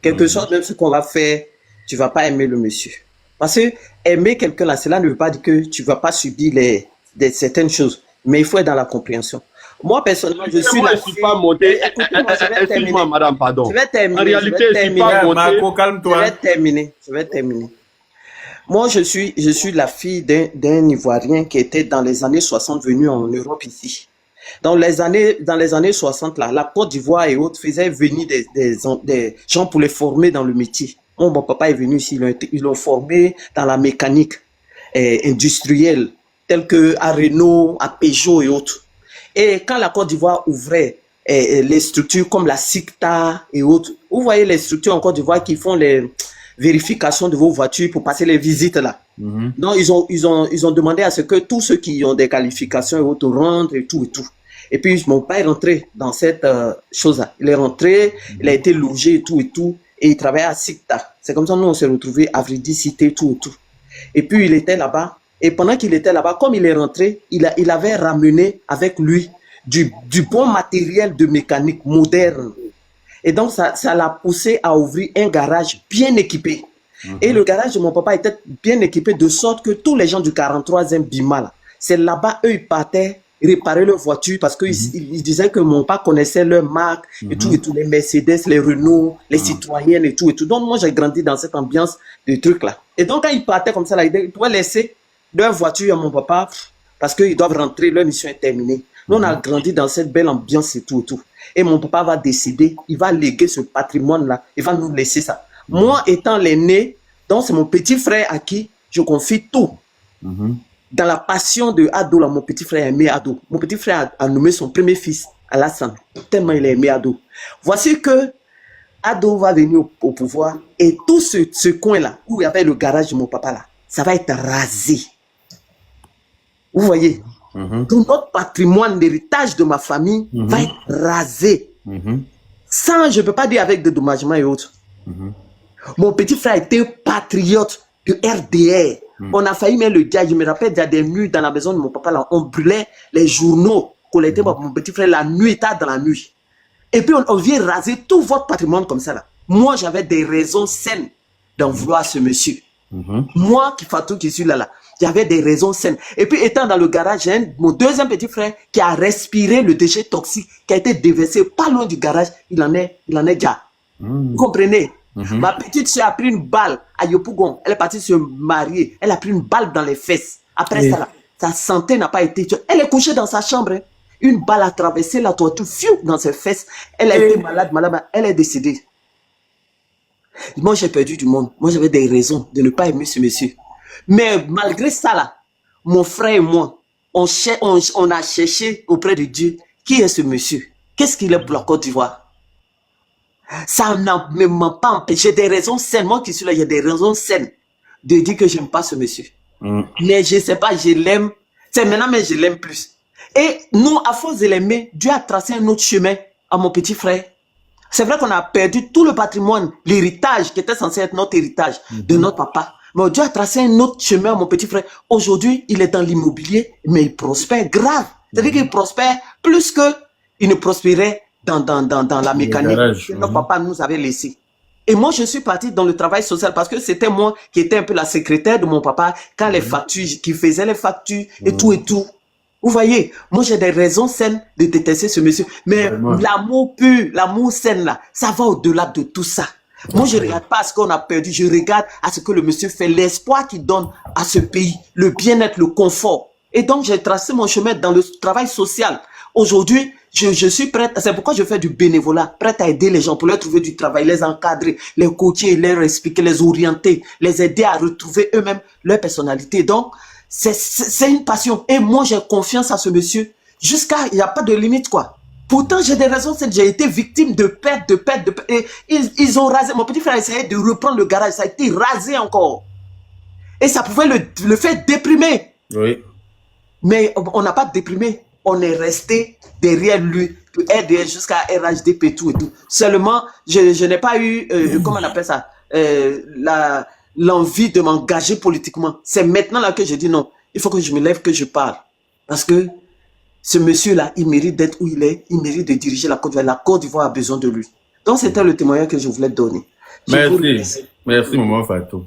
Quelque chose, même ce qu'on va faire, tu vas pas aimer le monsieur. Parce que aimer quelqu'un là, cela ne veut pas dire que tu vas pas subir certaines choses. Mais il faut être dans la compréhension. Moi, personnellement, je suis Moi, là. je suis pas monté. Écoutez-moi, je vais Excuse-moi, terminer. madame, pardon. Je vais terminer. En réalité, je suis pas monté. Marco, calme-toi. Je vais terminer. Moi, je suis la fille d'un Ivoirien qui était dans les années 60 venu en Europe ici. Dans les années 60, là, la Côte d'Ivoire et autres faisaient venir des gens pour les former dans le métier. Mon papa est venu ici, ils l'ont formé dans la mécanique industrielle, telle que à Renault, à Peugeot et autres. Et quand la Côte d'Ivoire ouvrait les structures comme la SICTA et autres, vous voyez les structures en Côte d'Ivoire qui font les vérifications de vos voitures pour passer les visites là. Donc, ils ont demandé à ce que tous ceux qui ont des qualifications et autres rentrent et tout et tout. Et puis, mon père est rentré dans cette chose-là. Il est rentré, il a été logé et tout, et il travaillait à SICTA. C'est comme ça que nous, on s'est retrouvés à Vridicité, tout et tout. Et puis, il était là-bas. Et pendant qu'il était là-bas, comme il est rentré, il avait ramené avec lui du bon matériel de mécanique moderne. Et donc, ça l'a poussé à ouvrir un garage bien équipé. Et le garage de mon papa était bien équipé de sorte que tous les gens du 43e Bima, c'est là-bas, eux, ils partaient réparer leurs voitures parce qu'ils disaient que mon papa connaissait leurs marques et tout, les Mercedes, les Renault, les Citroëns et tout. Donc, moi, j'ai grandi dans cette ambiance de trucs-là. Et donc, quand ils partaient comme ça, là, ils pouvaient laisser leur voiture à mon papa parce qu'ils doivent rentrer, leur mission est terminée. Nous, on a grandi dans cette belle ambiance et tout. Et mon papa va décider, il va léguer ce patrimoine-là, il va nous laisser ça. Moi, étant l'aîné, donc c'est mon petit frère à qui je confie tout. Dans la passion de Ado, là, mon petit frère aimait Ado. Mon petit frère a nommé son premier fils Alassane, tellement il a aimé Ado. Voici que Ado va venir au pouvoir et tout ce coin-là, où il y avait le garage de mon papa, là, ça va être rasé. Vous voyez? Tout notre patrimoine, l'héritage de ma famille va être rasé. Sans, je ne peux pas dire avec dédommagement et autres. Mon petit frère était patriote de RDR. On a failli mettre le diable. Je me rappelle, il y a des nuits dans la maison de mon papa, là, on brûlait les journaux collectés par mon petit frère la nuit, tard dans la nuit. Et puis on vient raser tout votre patrimoine comme ça là. Moi, j'avais des raisons saines d'en vouloir ce monsieur. Moi, qui suis là, j'avais des raisons saines. Et puis, étant dans le garage, j'ai mon deuxième petit frère qui a respiré le déchet toxique qui a été déversé pas loin du garage. Il en est déjà. Vous comprenez? Ma petite soeur a pris une balle à Yopougon. Elle est partie se marier. Elle a pris une balle dans les fesses. Après ça, sa santé n'a pas été... Elle est couchée dans sa chambre. Hein. Une balle a traversé la toiture dans ses fesses. Elle a été malade. Elle est décédée. Moi, j'ai perdu du monde. Moi, j'avais des raisons de ne pas aimer ce monsieur. Mais malgré ça, là, mon frère et moi, on a cherché auprès de Dieu qui est ce monsieur. Qu'est-ce qu'il est pour la Côte d'Ivoire? Ça n'a même pas empêché. J'ai des raisons saines. Moi qui suis là, il y a des raisons saines de dire que je n'aime pas ce monsieur. Mais je ne sais pas, je l'aime. C'est maintenant, mais je l'aime plus. Et nous, à force de l'aimer, Dieu a tracé un autre chemin à mon petit frère. C'est vrai qu'on a perdu tout le patrimoine, l'héritage qui était censé être notre héritage de notre papa. Mais Dieu a tracé un autre chemin à mon petit frère. Aujourd'hui, il est dans l'immobilier, mais il prospère grave. C'est-à-dire qu'il prospère plus qu'il ne prospérait dans la mécanique que notre papa nous avait laissé. Et moi, je suis parti dans le travail social parce que c'était moi qui étais un peu la secrétaire de mon papa quand les factures, qui faisait les factures et tout et tout. Vous voyez, moi j'ai des raisons saines de détester ce monsieur. Mais l'amour pur, l'amour sain là, ça va au-delà de tout ça. Moi je ne regarde pas à ce qu'on a perdu, je regarde à ce que le monsieur fait, l'espoir qu'il donne à ce pays, le bien-être, le confort. Et donc j'ai tracé mon chemin dans le travail social. Aujourd'hui, je suis prête, c'est pourquoi je fais du bénévolat, prête à aider les gens pour leur trouver du travail, les encadrer, les coacher, leur expliquer, les orienter, les aider à retrouver eux-mêmes leur personnalité. Donc, c'est une passion. Et moi, j'ai confiance à ce monsieur. Jusqu'à, il n'y a pas de limite, quoi. Pourtant, j'ai des raisons, c'est que j'ai été victime de perte. Et ils ont rasé. Mon petit frère a essayé de reprendre le garage. Ça a été rasé encore. Et ça pouvait le faire déprimer. Oui. Mais on n'a pas déprimé. On est resté derrière lui, RDS jusqu'à RHDP, tout et tout. Seulement, je n'ai pas eu, comment on appelle ça, l'envie de m'engager politiquement. C'est maintenant là que je dis non, il faut que je me lève, que je parle. Parce que ce monsieur-là, il mérite d'être où il est, il mérite de diriger la Côte d'Ivoire. La Côte d'Ivoire a besoin de lui. Donc, c'était le témoignage que je voulais donner. Je vous Merci. remercie. Merci, Maman Fatou.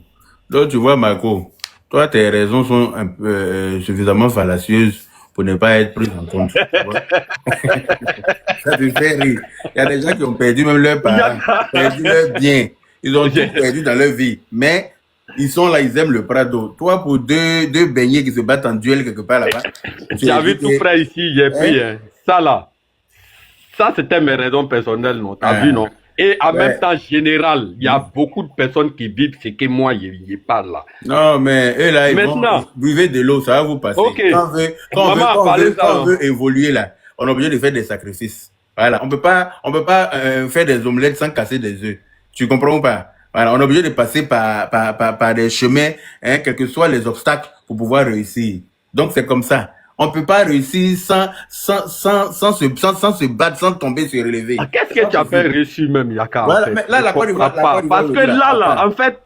Donc, tu vois, Marco, toi, tes raisons sont un peu suffisamment fallacieuses pour ne pas être prises en compte. Tu vois. Ça te fait rire. Il y a des gens qui ont perdu même leurs parents, perdu leurs biens. Ils ont tout perdu dans leur vie. Mais ils sont là, ils aiment le Prado. Toi, pour deux beignets qui se battent en duel quelque part là-bas, Tu as vu tout près ici, j'ai pris ça là. Ça, c'était mes raisons personnelles, non? T'as vu, non? Et en même temps, général, il y a beaucoup de personnes qui vivent ce que moi, je parle là. Non, mais eux là, ils vont buvez de l'eau, ça va vous passer. Ok. Quand on veut évoluer là, on est obligé de faire des sacrifices. Voilà, on peut pas faire des omelettes sans casser des œufs. Tu comprends ou pas? Voilà, on est obligé de passer par des chemins, hein, quels que soient les obstacles pour pouvoir réussir. Donc c'est comme ça. On peut pas réussir sans se battre, sans tomber, se relever. Qu'est-ce que tu as fait réussir même, Yaka? Voilà, mais là, la Côte d'Ivoire. Parce que là, en fait,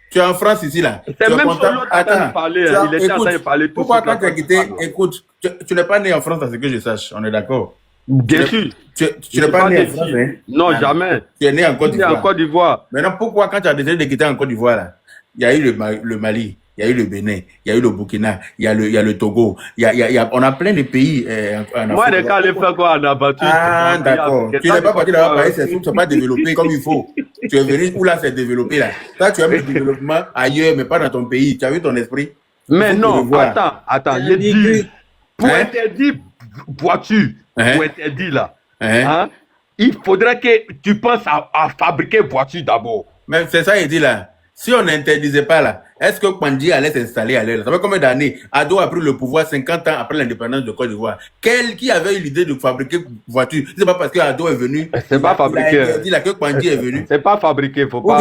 tu es en France ici, là. C'est même sur l'autre attends, parler, il était en train de parler tout pourquoi quand tu as quitté, écoute, tu n'es pas né en France, à ce que je sache, on est d'accord? Bien sûr. Tu n'es pas né en France, hein? Non, jamais. Tu es né en Côte d'Ivoire. en Côte d'Ivoire. Maintenant, pourquoi quand tu as décidé de quitter en Côte d'Ivoire, là, il y a eu le Mali, il y a eu le Bénin, il y a eu le Burkina, il y a le Togo, on a plein de pays. Moi, les gars, les faire quoi en aventure? Ah, d'accord. Tu n'es pas parti là-bas, c'est pas développé comme il faut. Tu es venu où là, c'est développé là. Toi, tu as mis le développement ailleurs, mais pas dans ton pays. Tu as vu ton esprit? Mais non, attends, j'ai dit, pour interdire voiture, pour interdire là, hein, il faudrait que tu penses à fabriquer voiture d'abord. Mais c'est ça, il dit là. Si on n'interdisait pas là, est-ce que Kandji allait s'installer à l'aile? Ça fait combien d'années? Ado a pris le pouvoir 50 ans après l'indépendance de Côte d'Ivoire. Qui avait eu l'idée de fabriquer voiture? C'est pas parce que Ado est venu. C'est pas fabriqué. Il a dit là que Kandji est venu. C'est pas fabriqué, faut pas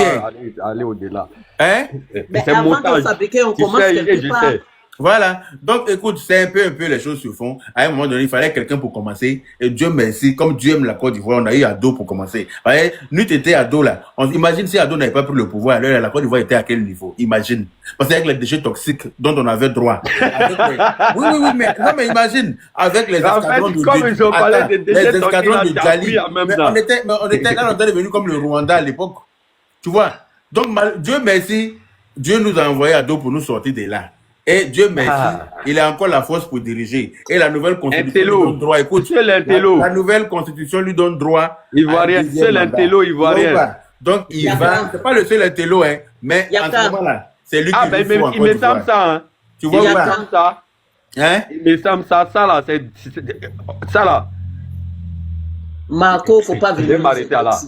aller au-delà. Hein? Mais avant de fabriquer, on commence quelque part. Voilà. Donc, écoute, c'est un peu les choses se font. À un moment donné, il fallait quelqu'un pour commencer. Et Dieu merci, comme Dieu aime la Côte d'Ivoire, on a eu Ado pour commencer. Vous voyez, nous, était Ado là. Imagine si Ado n'avait pas pris le pouvoir, alors la Côte d'Ivoire était à quel niveau? Imagine. Parce qu'avec les déchets toxiques dont on avait droit. Oui, mais, non, mais imagine, avec les escadrons de Djali. On était là, on était devenu comme le Rwanda à l'époque. Tu vois? Donc, Dieu merci, Dieu nous a envoyé Ado pour nous sortir de là. Et Dieu merci, il a encore la force pour diriger. Et la nouvelle constitution lui donne droit. Écoute, la nouvelle constitution lui donne droit. Ivoirien, seul intello ivoirien. Donc il va, c'est pas le seul intello, hein, mais en ce moment-là, c'est lui qui il me semble ça, hein. Tu vois il me semble ça. Hein? Il me semble ça là, c'est ça là. Marco, faut pas venir m'arrêter là.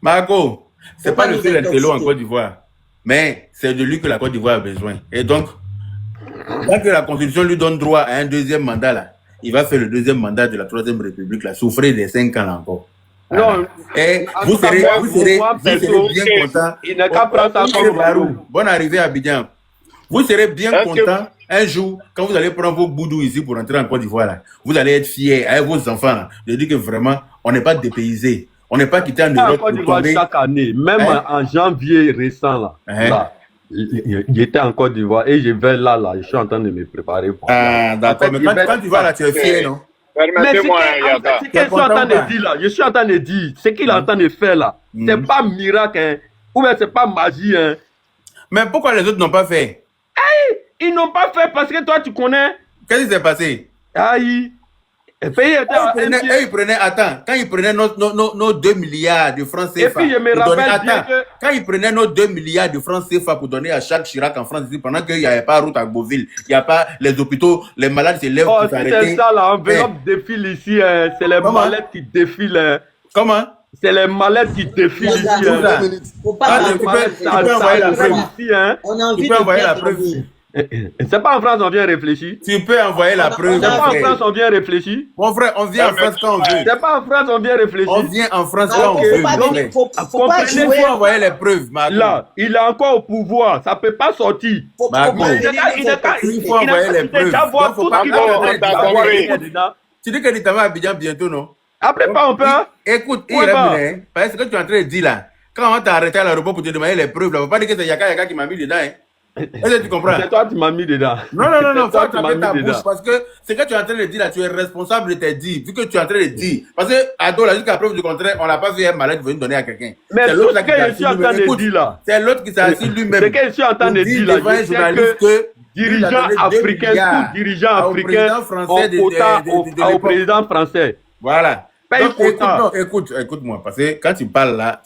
Marco, c'est pas le seul intello en Côte d'Ivoire. Mais c'est de lui que la Côte d'Ivoire a besoin. Et donc, quand la Constitution lui donne droit à un deuxième mandat, là, il va faire le deuxième mandat de la Troisième République, là, souffrir des 5 ans là, encore. Non, et vous serez bien content. Il n'a qu'à prendre ça comme bonne arrivée à Abidjan. Vous serez bien content un jour, quand vous allez prendre vos boudous ici pour entrer en Côte d'Ivoire, là, vous allez être fiers avec vos enfants, là, de dire que vraiment, on n'est pas dépaysé. On n'est pas quitté en Europe pour tomber. Chaque année, même en janvier récent, là, j'étais en Côte d'Ivoire et je vais là, je suis en train de me préparer. Ah, d'accord. Mais quand tu vas là, tu es fier, non? Permettez-moi, ce qu'ils sont en train de dire là, je suis en train de dire, ce qu'il est en train de faire là, c'est pas miracle, hein, ou bien c'est pas magie, hein. Mais pourquoi les autres n'ont pas fait? Ils n'ont pas fait parce que toi tu connais. Qu'est-ce qui s'est passé? Aïe. Quand ils prenaient nos 2 milliards de francs CFA, et puis je me rappelle bien que... quand ils prenaient nos 2 milliards de francs CFA pour donner à chaque Chirac en France, pendant qu'il n'y avait pas route à Beauville, il n'y a pas les hôpitaux, les malades se lèvent pour s'arrêter. C'est ça, l'enveloppe défile ici, c'est les mallettes qui défilent. Comment? C'est les mallettes qui défilent ici. Faut pas tu peux envoyer la preuve. On a envie tu peux envoyer la preuve. C'est pas en France on vient réfléchir. Tu peux envoyer la preuve. C'est pas en France on vient réfléchir. Mon frère, on vient en France quand on veut. C'est pas en France on vient réfléchir. On vient en France quand on veut. Faut pas jouer. Il faut envoyer les preuves, Marco. Là, il est encore au pouvoir. Ça peut pas sortir. Il faut envoyer les preuves. Tu dis que tu vas à Abidjan bientôt, non? Après pas on peut. Écoute, parce que tu es en train de dire là, quand on t'a arrêté à l'aéroport pour te demander les preuves, là, faut pas dire que c'est Yaka qui m'a mis dedans. Est-ce que tu comprends? C'est toi qui m'as mis dedans. Non, non, non, non, faut Toi qui m'as attraper mis ta dedans. bouche parce que ce que tu es en train de dire là, tu es responsable de tes dires. Vu que tu es en train de dire. Parce que Ado, là, jusqu'à preuve du contraire, on n'a pas vu un malade venir donner à quelqu'un. Mais C'est tout l'autre ce là qui que s'est je assis suis en train lui-même. de Écoute, dire là, c'est l'autre qui s'est assis lui-même. ce que je suis en train Pour de dire dire là, devant un je sais journaliste que que lui, il a dirigeants donné 2 africains, milliards tout dirigeant au africain président ont français quota de au l'époque. président français. Voilà. Paye Donc, écoute, quota. non, écoute-moi, parce que quand tu parles là,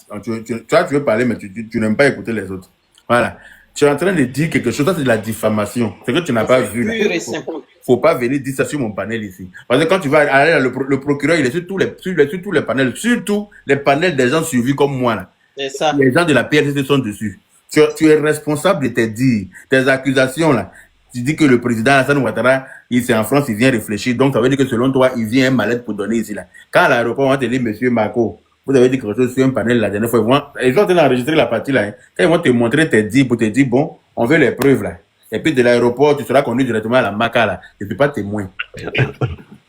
toi, tu veux parler, mais tu n'aimes pas écouter les autres. Voilà. Tu es en train de dire quelque chose, ça c'est de la diffamation. C'est que tu n'as pas vu. Pur et simple. Faut pas venir dire ça sur mon panel ici. Parce que quand tu vas aller là, le procureur, il est sur tous les panels, surtout les panels des gens suivis comme moi là. C'est ça. Les gens de la PRC sont dessus. Tu es responsable de tes dires, tes accusations là. Tu dis que le président Alassane Ouattara, il est en France, il vient réfléchir. Donc ça veut dire que selon toi, il vient un malade pour donner ici là. Quand à l'aéroport, on va te dire, monsieur Marco, vous avez dit quelque chose sur un panel la dernière fois. Ils sont en train d'enregistrer la partie là. Hein. Quand ils vont te montrer tes dires pour te dire, bon, on veut les preuves là. Et puis de l'aéroport, tu seras conduit directement à la Maca là. Je ne suis pas témoin.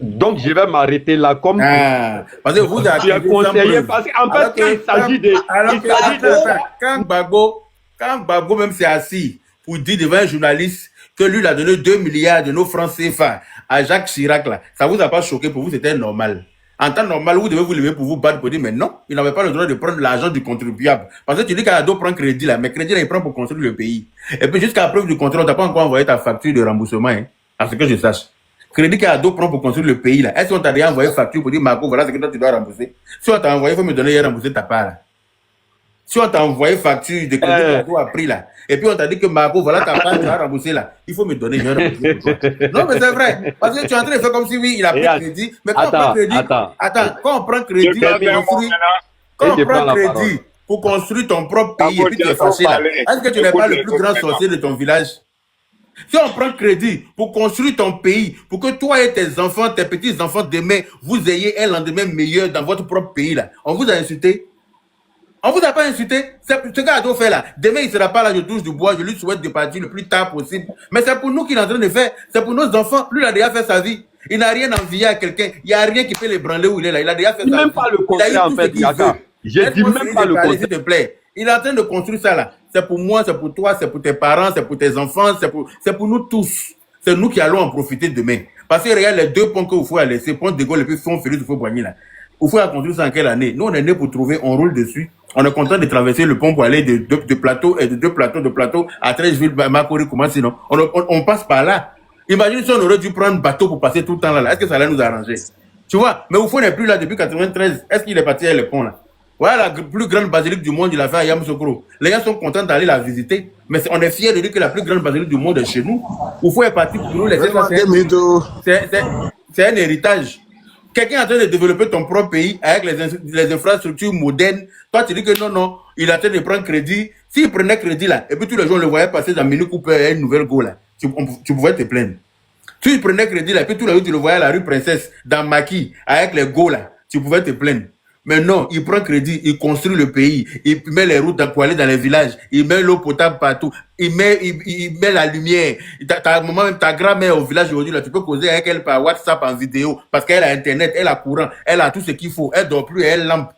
Donc je vais m'arrêter là comme Ah, parce que vous tu es conseillé parce qu'en fait quand il s'agit de quand Gbagbo même s'est assis pour dire devant un journaliste que lui il a donné 2 milliards de nos francs CFA à Jacques Chirac là, ça vous a pas choqué? Pour vous c'était normal. En temps normal, vous devez vous lever pour vous battre pour dire mais non, il n'avait pas le droit de prendre l'argent du contribuable. Parce que tu dis qu'Ado prend crédit là, mais crédit là il prend pour construire le pays. Et puis jusqu'à la preuve du contraire, on t'a pas encore envoyé ta facture de remboursement, hein, à ce que je sache. Crédit qu'Ado prend pour construire le pays là. Est-ce qu'on t'a déjà envoyé facture pour dire Marco, voilà ce que toi tu dois rembourser? Si on t'a envoyé, il faut me donner et rembourser ta part là. Si on t'a envoyé facture de crédit qu'Ado a pris là, et puis on t'a dit que Marco, voilà ta part, tu vas rembourser là, il faut me donner, je vais rembourser pour toi. Non mais c'est vrai, parce que tu es en train de faire comme si oui, il a pris crédit, mais quand on prend crédit, quand on prend crédit pour construire ton propre pays, et puis tu es fâché là, est-ce que tu n'es pas le plus grand sorcier de ton village? Si on prend crédit pour construire ton pays, pour que toi et tes enfants, tes petits-enfants demain, vous ayez un lendemain meilleur dans votre propre pays là, on vous a insulté? On vous a pas insulté? C'est ce qu'Ado fait là. Demain, il sera pas là, je touche du bois, je lui souhaite de partir le plus tard possible. Mais c'est pour nous qu'il est en train de faire. C'est pour nos enfants. Lui, il a déjà fait sa vie. Il n'a rien envié à quelqu'un. Il n'y a rien qui peut l'ébranler où il est là. Il a déjà fait sa vie. même pas le contraire en fait, Yaka. Je dis même pas le contraire. S'il te plaît. Il est en train de construire ça là. C'est pour moi, c'est pour toi, c'est pour tes parents, c'est pour tes enfants, c'est pour nous tous. C'est nous qui allons en profiter demain. Parce que regarde les 2 ponts que vous pouvez laisser, pont de Gaulle et puis Font Félix il faut Boigny là. Vous pouvez construire ça en quelle année? Nous, on est né pour trouver, on roule dessus. On est content de traverser le pont pour aller de plateau et de 2 plateaux à 13 villes, Makori, comment sinon? On passe par là. Imagine si on aurait dû prendre bateau pour passer tout le temps là. Est-ce que ça allait nous arranger? Tu vois? Mais Oufou n'est plus là depuis 93. Est-ce qu'il est parti à le pont là? Voilà la plus grande basilique du monde, il a fait à Yamoussoukro. Les gens sont contents d'aller la visiter. Mais on est fiers de dire que la plus grande basilique du monde est chez nous. Oufou est parti pour nous laisser ça. C'est un héritage. Quelqu'un est en train de développer ton propre pays avec les infrastructures modernes. Toi, tu dis que non, il est en train de prendre crédit. S'il prenait crédit là, et puis tous les jours, on le voyait passer dans Mini Cooper et une nouvelle go là, tu pouvais te plaindre. S'il prenait crédit là, et puis tous les jours, tu le voyais à la rue Princesse, dans Maki, avec les go là, tu pouvais te plaindre. Mais non, il prend crédit, il construit le pays, il met les routes pour aller dans les villages, il met l'eau potable partout, il met la lumière. Ta grand-mère au village aujourd'hui, là, tu peux causer avec elle par WhatsApp en vidéo, parce qu'elle a Internet, elle a courant, elle a tout ce qu'il faut, elle dort plus, elle lampe.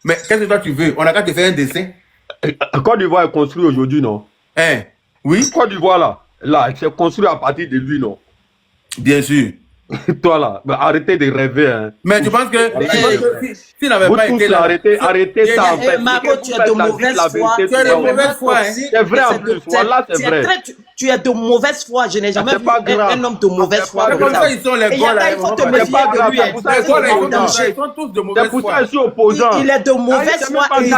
Mais qu'est-ce que toi tu veux? On a qu'à te faire un dessin. Côte d'Ivoire est construit aujourd'hui, non? Hein? Oui? Côte d'Ivoire là, c'est construit à partir de lui, non? Bien sûr. Toi là, arrêtez de rêver. Hein. Mais tu penses que s'il n'avait pas été là, arrêtez ça en fait. Marco, tu es de mauvaise foi. Tu es de mauvaise foi. C'est vrai en plus. Voilà, c'est vrai. Tu es de mauvaise foi. Je n'ai jamais vu un homme de mauvaise foi. C'est comme ça, ils sont les gars là. Il faut te méfier de lui. Ils sont tous de mauvaise foi. C'est pour ça que je suis opposant. Il est de mauvaise foi et il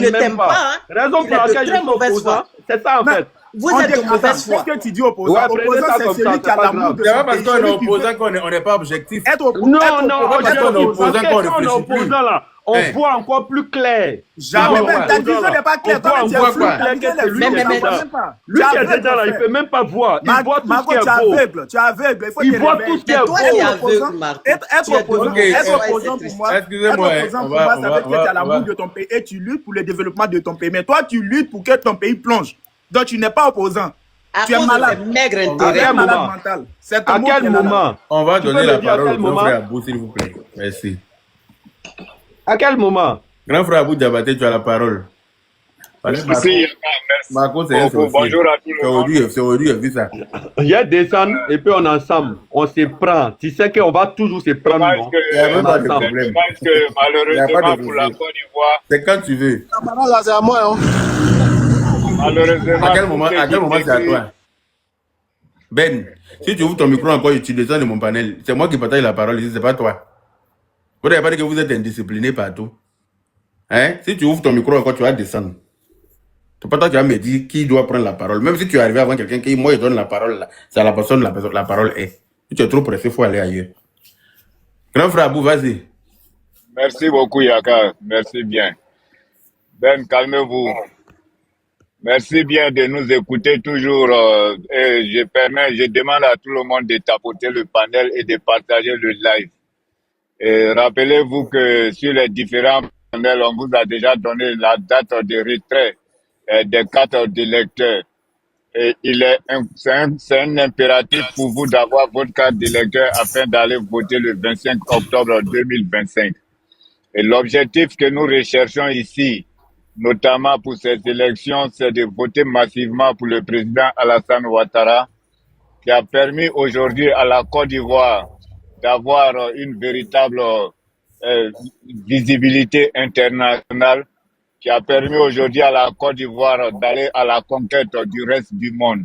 ne t'aime pas. Raison pour laquelle je suis opposant, c'est ça en fait. Vous êtes de mauvaise foi. Qu'est-ce que tu dis opposant? Opposant, c'est celui qui a l'amour de C'est pas son parce pays. qu'on est opposant qu'on n'est pas objectif. Non, opposant là, on voit encore plus clair. Jamais, même ta vision n'est pas claire. Toi, tu es flou. Lui qui est dedans là, il ne peut même pas voir. Il voit tout ce qui est beau. Tu es aveugle. Il voit tout ce qui est beau. Être opposant pour moi, ça veut dire que tu as l'amour de ton pays et tu luttes pour le développement de ton pays. Mais toi, tu luttes pour que ton pays plonge. Donc, tu n'es pas opposant. Tu es malade. Maigre mental. À quel moment? On va donner la parole au grand frère Abou, s'il vous plaît. Merci. À quel moment? Grand frère Abou Diabaté, tu as la parole. Parce que Merci. Marco, c'est un sorcier. Bonjour à tous. C'est aujourd'hui, j'ai vu ça. Je descends et puis on est ensemble. On se prend. Tu sais qu'on va toujours se prendre. Non? Il n'y a même pas de problème. Je pense que malheureusement pour la Côte d'Ivoire. C'est quand tu veux. Là, c'est à moi. Hein. Malheureusement. À quel moment c'est à toi? Ben, si tu ouvres ton micro encore et tu descends de mon panel, c'est moi qui partage la parole ici, c'est pas toi. Vous n'avez pas dit que vous êtes indiscipliné partout. Hein? Si tu ouvres ton micro encore, tu vas descendre. C'est pas toi qui vas me dire qui doit prendre la parole. Même si tu es arrivé avant quelqu'un qui, moi, il donne la parole, là. C'est à la personne, la parole est. Si tu es trop pressé, il faut aller ailleurs. Grand frère Abou, vas-y. Merci beaucoup, Yaka. Merci bien. Ben, calmez-vous. Merci bien de nous écouter toujours. Et je demande à tout le monde de tapoter le panel et de partager le live. Et rappelez-vous que sur les différents panels, on vous a déjà donné la date de retrait des cartes d'électeurs. Et c'est un impératif pour vous d'avoir votre carte d'électeur afin d'aller voter le 25 octobre 2025. Et l'objectif que nous recherchons ici, notamment pour cette élection, c'est de voter massivement pour le président Alassane Ouattara, qui a permis aujourd'hui à la Côte d'Ivoire d'avoir une véritable visibilité internationale, qui a permis aujourd'hui à la Côte d'Ivoire d'aller à la conquête du reste du monde,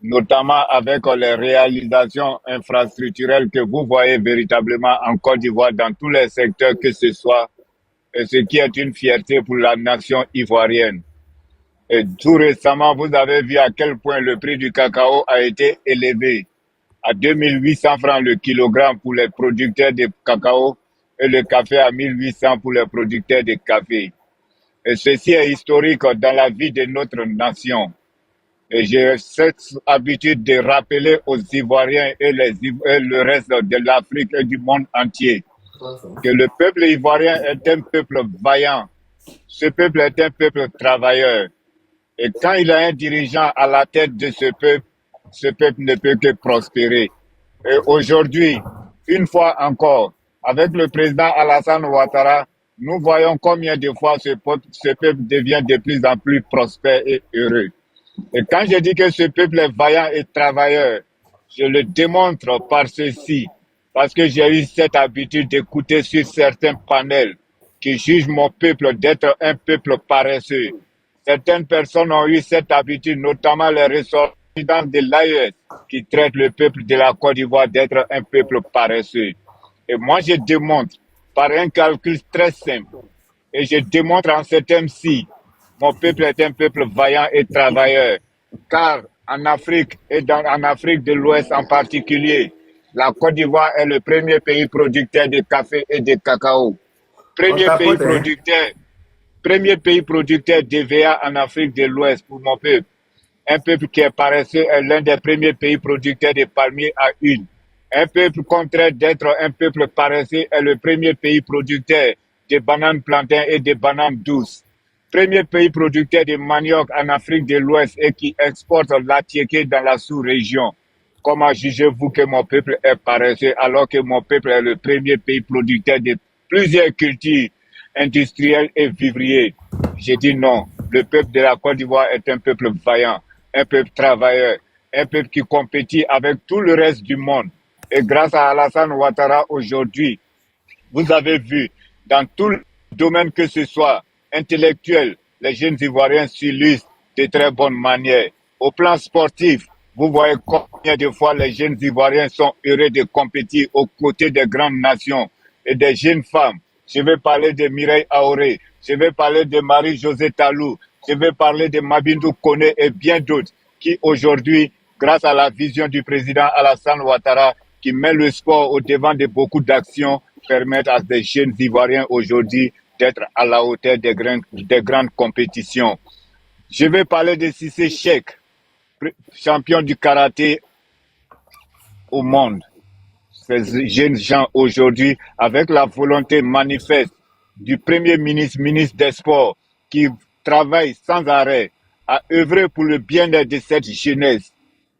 notamment avec les réalisations infrastructurelles que vous voyez véritablement en Côte d'Ivoire dans tous les secteurs que ce soit, et ce qui est une fierté pour la nation ivoirienne. Et tout récemment, vous avez vu à quel point le prix du cacao a été élevé à 2800 francs le kilogramme pour les producteurs de cacao et le café à 1800 pour les producteurs de café. Et ceci est historique dans la vie de notre nation. Et j'ai cette habitude de rappeler aux Ivoiriens et le reste de l'Afrique et du monde entier que le peuple ivoirien est un peuple vaillant. Ce peuple est un peuple travailleur. Et quand il a un dirigeant à la tête de ce peuple ne peut que prospérer. Et aujourd'hui, une fois encore, avec le président Alassane Ouattara, nous voyons combien de fois ce peuple devient de plus en plus prospère et heureux. Et quand je dis que ce peuple est vaillant et travailleur, je le démontre par ceci, parce que j'ai eu cette habitude d'écouter sur certains panels qui jugent mon peuple d'être un peuple paresseux. Certaines personnes ont eu cette habitude, notamment les ressortissants de l'AES, qui traitent le peuple de la Côte d'Ivoire d'être un peuple paresseux. Et moi, je démontre par un calcul très simple, et je démontre en ce thème-ci, mon peuple est un peuple vaillant et travailleur, car en Afrique et en Afrique de l'Ouest en particulier, la Côte d'Ivoire est le premier pays producteur de café et de cacao. Premier pays producteur d'EVA en Afrique de l'Ouest pour mon peuple. Un peuple qui est paresseux est l'un des premiers pays producteurs de palmiers à huile. Un peuple contraire d'être un peuple paresseux est le premier pays producteur de bananes plantains et de bananes douces. Premier pays producteur de manioc en Afrique de l'Ouest et qui exporte l'atiéké dans la sous-région. Comment jugez-vous que mon peuple est paresseux alors que mon peuple est le premier pays producteur de plusieurs cultures industrielles et vivrières? J'ai dit non. Le peuple de la Côte d'Ivoire est un peuple vaillant, un peuple travailleur, un peuple qui compétit avec tout le reste du monde. Et grâce à Alassane Ouattara aujourd'hui, vous avez vu dans tout le domaine que ce soit, intellectuel, les jeunes Ivoiriens s'illustrent de très bonne manière. Au plan sportif, vous voyez combien de fois les jeunes Ivoiriens sont heureux de compétir aux côtés des grandes nations et des jeunes femmes. Je vais parler de Mireille Aoré, je vais parler de Marie-Josée Talou, je vais parler de Mabindou Koné et bien d'autres qui aujourd'hui, grâce à la vision du président Alassane Ouattara, qui met le sport au devant de beaucoup d'actions, permettent à des jeunes Ivoiriens aujourd'hui d'être à la hauteur des grandes compétitions. Je vais parler de Cissé Cheikh, champion du karaté au monde. Ces jeunes gens aujourd'hui, avec la volonté manifeste du Premier ministre, ministre des Sports, qui travaille sans arrêt à œuvrer pour le bien-être de cette jeunesse.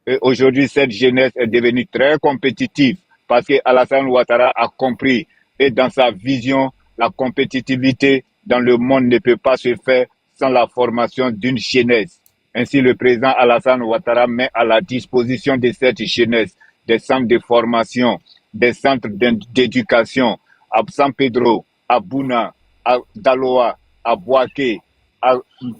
Et aujourd'hui, cette jeunesse est devenue très compétitive parce que Alassane Ouattara a compris et dans sa vision, la compétitivité dans le monde ne peut pas se faire sans la formation d'une jeunesse. Ainsi, le président Alassane Ouattara met à la disposition de cette jeunesse des centres de formation, des centres d'éducation à San Pedro, à Bouna, à Daloa, à Bouaké, à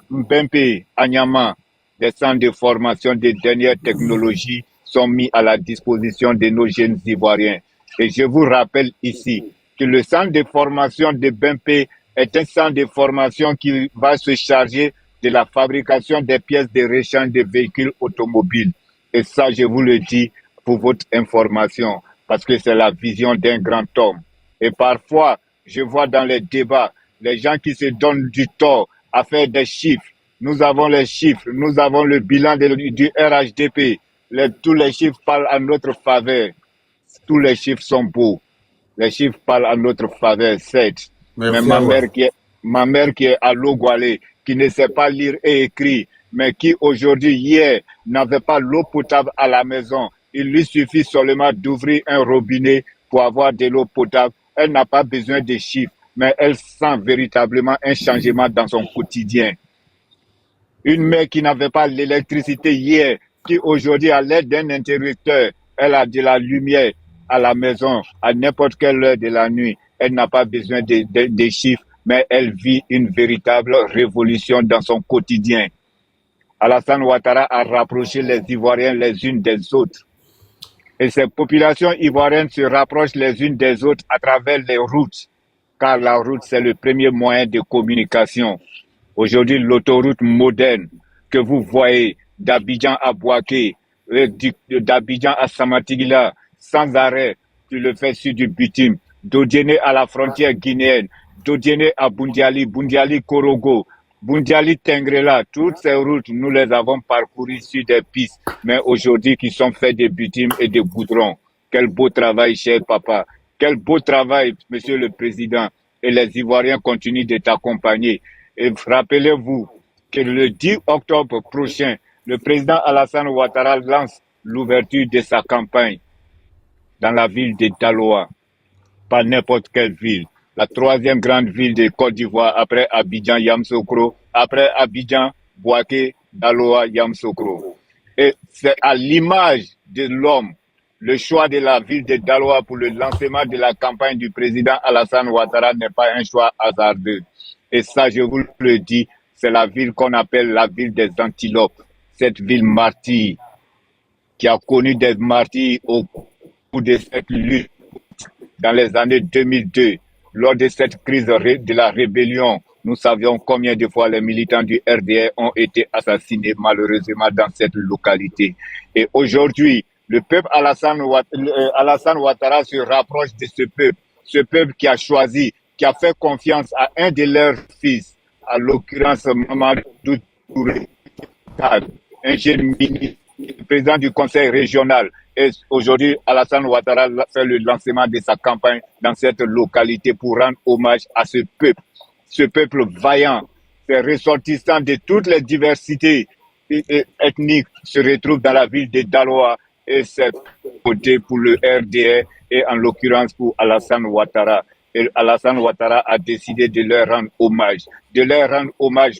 Mbempe, à Niama. Des centres de formation des dernières technologies sont mis à la disposition de nos jeunes Ivoiriens. Et je vous rappelle ici que le centre de formation de Bempe est un centre de formation qui va se charger de la fabrication des pièces de rechange de véhicules automobiles. Et ça, je vous le dis pour votre information, parce que c'est la vision d'un grand homme. Et parfois, je vois dans les débats, les gens qui se donnent du tort à faire des chiffres. Nous avons les chiffres, nous avons le bilan du RHDP. Tous les chiffres parlent à notre faveur. Tous les chiffres sont beaux. Les chiffres parlent à notre faveur, certes. Mais ma mère qui est à Logoualé, qui ne sait pas lire et écrire, mais qui aujourd'hui, hier, n'avait pas l'eau potable à la maison. Il lui suffit seulement d'ouvrir un robinet pour avoir de l'eau potable. Elle n'a pas besoin de chiffres, mais elle sent véritablement un changement dans son quotidien. Une mère qui n'avait pas l'électricité hier, qui aujourd'hui, à l'aide d'un interrupteur, elle a de la lumière à la maison, à n'importe quelle heure de la nuit. Elle n'a pas besoin de chiffres, mais elle vit une véritable révolution dans son quotidien. Alassane Ouattara a rapproché les Ivoiriens les unes des autres. Et ces populations ivoiriennes se rapprochent les unes des autres à travers les routes, car la route, c'est le premier moyen de communication. Aujourd'hui, l'autoroute moderne que vous voyez d'Abidjan à Bouaké, d'Abidjan à Samatigila, sans arrêt, tu le fais sur du bitume. Dodiéné à la frontière guinéenne, Dodiéné à Bundiali, Bundiali Korogo, Bundiali Tengrela, toutes ces routes, nous les avons parcourues sur des pistes, mais aujourd'hui qui sont faites de bitume et de goudron. Quel beau travail, cher papa. Quel beau travail, monsieur le président. Et les Ivoiriens continuent de t'accompagner. Et rappelez-vous que le 10 octobre prochain, le président Alassane Ouattara lance l'ouverture de sa campagne dans la ville de Daloa, pas n'importe quelle ville. La troisième grande ville de Côte d'Ivoire après Abidjan, Yamoussoukro, après Abidjan, Bouaké, Daloa, Yamoussoukro. Et c'est à l'image de l'homme, le choix de la ville de Daloa pour le lancement de la campagne du président Alassane Ouattara n'est pas un choix hasardeux. Et ça, je vous le dis, c'est la ville qu'on appelle la ville des antilopes. Cette ville martyre, qui a connu des martyrs au cours de cette lutte dans les années 2002. Lors de cette crise de la rébellion, nous savions combien de fois les militants du RDR ont été assassinés malheureusement dans cette localité. Et aujourd'hui, le peuple Alassane Ouattara se rapproche de ce peuple qui a choisi, qui a fait confiance à un de leurs fils, à l'occurrence Mamadou Touré, un jeune ministre, président du conseil régional. Et aujourd'hui, Alassane Ouattara fait le lancement de sa campagne dans cette localité pour rendre hommage à ce peuple vaillant, ces ressortissants de toutes les diversités ethniques se retrouvent dans la ville de Daloa et c'est côté pour le RDR et en l'occurrence pour Alassane Ouattara. Et Alassane Ouattara a décidé de leur rendre hommage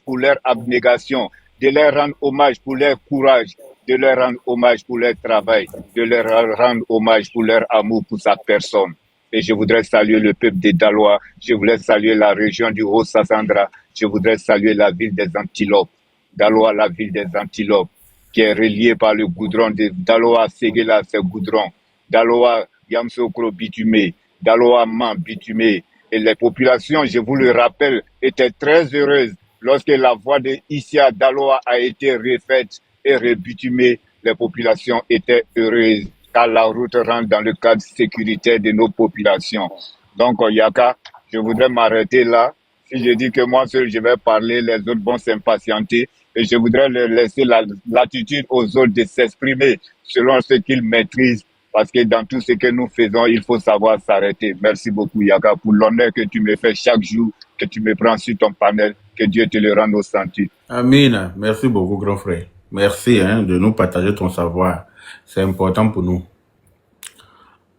pour leur abnégation, de leur rendre hommage pour leur courage, de leur rendre hommage pour leur travail, de leur rendre hommage pour leur amour pour sa personne. Et je voudrais saluer le peuple de Daloa, je voudrais saluer la région du Haut-Sassandra, je voudrais saluer la ville des Antilopes. Daloa, la ville des Antilopes, qui est reliée par le goudron de Daloa, Séguéla, c'est goudron. Daloa, Yamoussoukro, bitumé. Daloa, Man, bitumé. Et les populations, je vous le rappelle, étaient très heureuses lorsque la voie de Issia Daloa a été refaite et rebitumée. Les populations étaient heureuses car la route rentre dans le cadre sécuritaire de nos populations. Donc, Yaka, je voudrais m'arrêter là. Si je dis que moi seul je vais parler, les autres vont s'impatienter. Et je voudrais leur laisser l'attitude aux autres de s'exprimer selon ce qu'ils maîtrisent. Parce que dans tout ce que nous faisons, il faut savoir s'arrêter. Merci beaucoup, Yaka, pour l'honneur que tu me fais chaque jour, que tu me prends sur ton panel. Que Dieu te le rende au centuple. Amin. Merci beaucoup, grand frère. Merci de nous partager ton savoir. C'est important pour nous.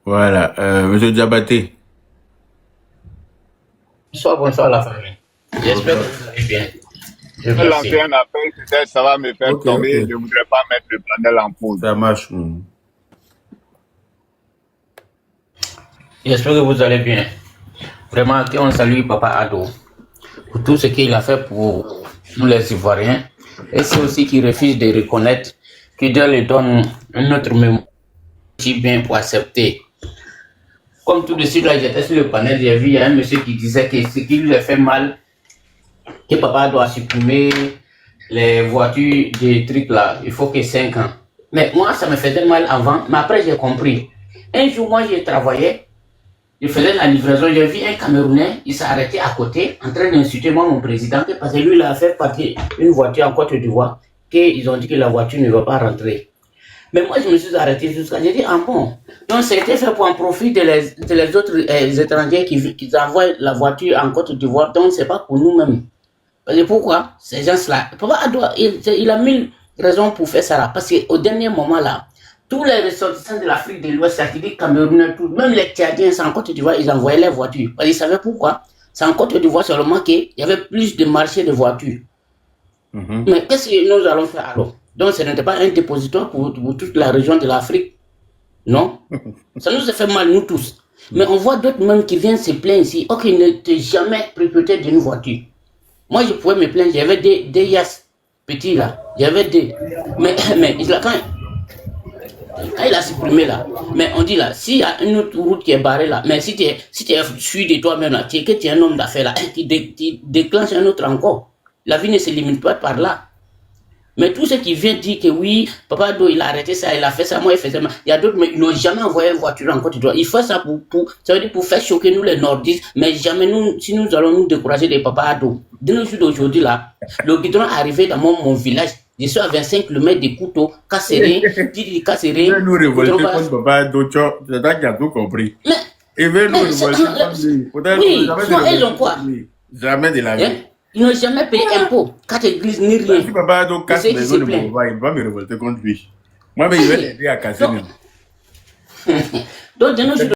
Voilà. Monsieur Diabaté. Bonsoir la famille. J'espère que vous allez bien. Je vais lancer un appel, peut-être ça va me faire tomber. Je ne voudrais pas mettre le panel en pause. Ça marche. J'espère que vous allez bien. Vraiment, on salue Papa Ado pour tout ce qu'il a fait pour nous les Ivoiriens. Et c'est aussi qu'il refuse de reconnaître que Dieu lui donne un autre mémoire si bien pour accepter. Comme tout de suite, là, j'étais sur le panel, j'ai vu, il y a un monsieur qui disait que ce qui lui a fait mal, que papa doit supprimer les voitures des trucs là, il faut que 5 ans. Mais moi, ça me faisait mal avant, mais après j'ai compris. Un jour, moi, j'ai travaillé, je faisais la livraison, j'ai vu un Camerounais, il s'est arrêté à côté, en train d'insulter moi, mon président, parce que lui, il a fait partir une voiture en Côte d'Ivoire, qu'ils ont dit que la voiture ne va pas rentrer. Mais moi, je me suis arrêté jusqu'à... J'ai dit, ah bon. Donc, c'était fait pour en profit de les autres étrangers qui envoient la voiture en Côte d'Ivoire. Donc, c'est pas pour nous-mêmes. Parce que pourquoi? Ces gens-là... Papa Ado, il a mille raisons pour faire ça là. Parce qu'au dernier moment là, tous les ressortissants de l'Afrique de l'Ouest, c'est-à-dire Camerounais, même les Tchadiens, c'est en Côte d'Ivoire, ils envoyaient les voitures. Parce qu'ils savaient pourquoi. C'est en Côte d'Ivoire seulement qu'il y avait plus de marché de voitures. Mais qu'est-ce que nous allons faire alors? Donc, ce n'était pas un dépositoire pour toute la région de l'Afrique. Non. Ça nous a fait mal, nous tous. Mais on voit d'autres même qui viennent se plaindre ici. Ok, ils n'étaient jamais propriétaires d'une voiture. Moi, je pouvais me plaindre. J'avais des Yas petits là. J'avais des... Mais quand il a supprimé là, mais on dit là, s'il y a une autre route qui est barrée là, mais si tu es sûr de toi-même là, que tu es un homme d'affaires là, qui déclenche un autre encore. La vie ne se limite pas par là. Mais tous ceux qui viennent dire que oui, Papa Ado, il a arrêté ça, il a fait ça, moi il fait ça. Il y a d'autres, mais ils n'ont jamais envoyé une voiture en Côte d'Ivoire. Il fait ça ça veut dire pour faire choquer nous les nordistes, mais jamais nous, si nous allons nous décourager des Papa Ado. De nos jours d'aujourd'hui là, le guidon est arrivé dans mon village. Je suis à 25 km de couteau, Kasseré, Kasseré. Il veut nous révolter contre Papa Ado, c'est ça qui a tout compris. Il veut nous révolter contre lui. Oui, ils ont quoi? Jamais de la vie. Ils n'ont jamais payé impôt, carte église ni rien. Si Papa Ado casse les maisons de Mouva, il va me révolter contre lui. Moi, mais il va l'aider à casser. Donc, de nos jours